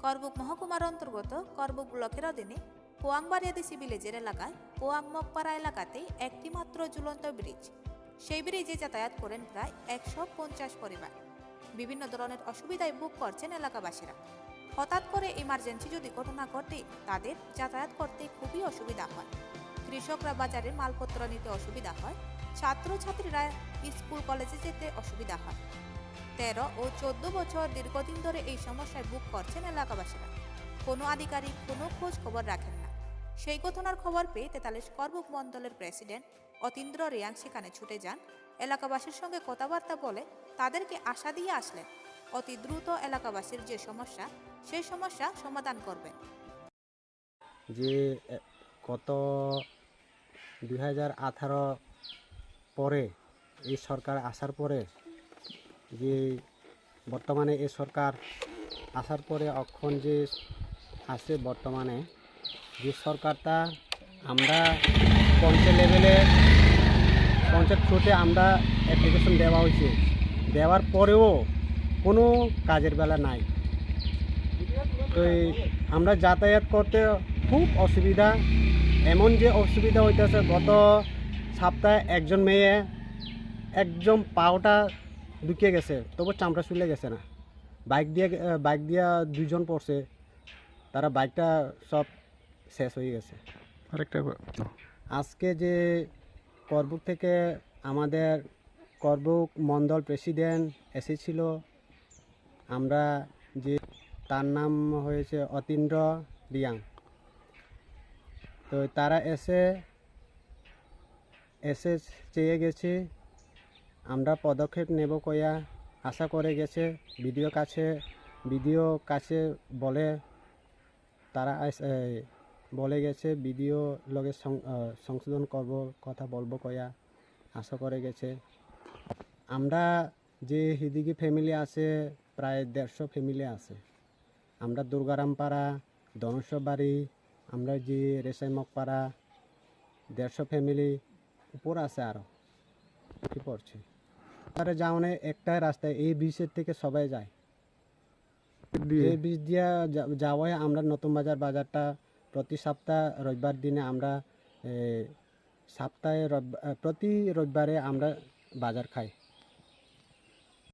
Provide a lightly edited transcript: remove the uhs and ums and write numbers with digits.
করবুক মহকুমার অন্তর্গত করবুক ব্লকের অধীনে পোয়াংবাড়িয়াদিসি ভিলেজের এলাকায় পোয়াং মগপাড়া এলাকাতে একটি মাত্র ঝুলন্ত ব্রিজ। সেই ব্রিজে যাতায়াত করেন প্রায় 150 পরিবার। বিভিন্ন ধরনের অসুবিধায় ভোগ করছেন এলাকাবাসীরা। হঠাৎ করে ইমার্জেন্সি যদি ঘটনা ঘটে তাদের যাতায়াত করতে খুবই অসুবিধা হয়। কৃষকরা বাজারে মালপত্র নিতে অসুবিধা হয়, ছাত্রছাত্রীরা স্কুল কলেজে যেতে অসুবিধা হয়। 13 ও 14 বছর দীর্ঘদিন ধরে এই সমস্যায় ভোগ করছেন এলাকাবাসীরা। কোনো আধিকারিক কোনো খোঁজ খবর রাখেন না। সেই ঘটনার খবর পেয়ে 43 করবুক মণ্ডলের প্রেসিডেন্ট অতীন্দ্র রিয়াং সেখানে ছুটে যান। এলাকাবাসীর সঙ্গে কথাবার্তা বলে তাদেরকে আশা দিয়ে আসলেন অতি দ্রুত এলাকাবাসীর যে সমস্যা সেই সমস্যা সমাধান করবেন। যে গত 2018 পরে এই সরকার আসার পরে যে বর্তমানে এই সরকার আসার পরে এখন যে আছে বর্তমানে যে সরকারটা আমরা পঞ্চায়েত লেভেলে পঞ্চায়েত থ্রুতে আমরা অ্যাপ্লিকেশন দেওয়া হয়েছে, দেওয়ার পরেও কোনো কাজের বেলা নাই। তো আমরা যাতায়াত করতে খুব অসুবিধা, এমন যে অসুবিধা হইতেছে গত সপ্তাহে একজন মেয়ে একদম পাওটা ঢুকে গেছে, তবু চামড়া শুলে গেছে না। বাইক দিয়ে দুজন পড়ছে, তারা বাইকটা সব শেষ হয়ে গেছে। আরেকটা আজকে যে করবুক থেকে আমাদের করবুক মণ্ডল প্রেসিডেন্ট এসেছিল, আমরা যে তার নাম হয়েছে অতীন্দ্র রিয়াং, তো তারা এসে চেয়ে গেছে আমরা পদক্ষেপ নেব কয়া আশা করে গেছে। ভিডিও কাছে বলে তারা বলে গেছে ভিডিও লগে সংশোধন করব, কথা বলবো কয়া আশা করে গেছে। আমরা যে হিদিগি ফ্যামিলি আছে প্রায় 150 ফ্যামিলি আছে। আমরা দুর্গারামপাড়া, ধনেশ্বরবাড়ি, আমরা যে রেসাই মগপাড়া 150 ফ্যামিলি উপর আছে, আরও কি পড়ছে। তারা যাওয়ানে একটাই রাস্তায় এই ব্রিজের থেকে সবাই যায়, এই ব্রিজ দিয়ে যাওয়ায় আমরা নতুন বাজারটা প্রতি সপ্তাহ রবিবার দিনে আমরা প্রতি রবিবারে আমরা বাজার খাই।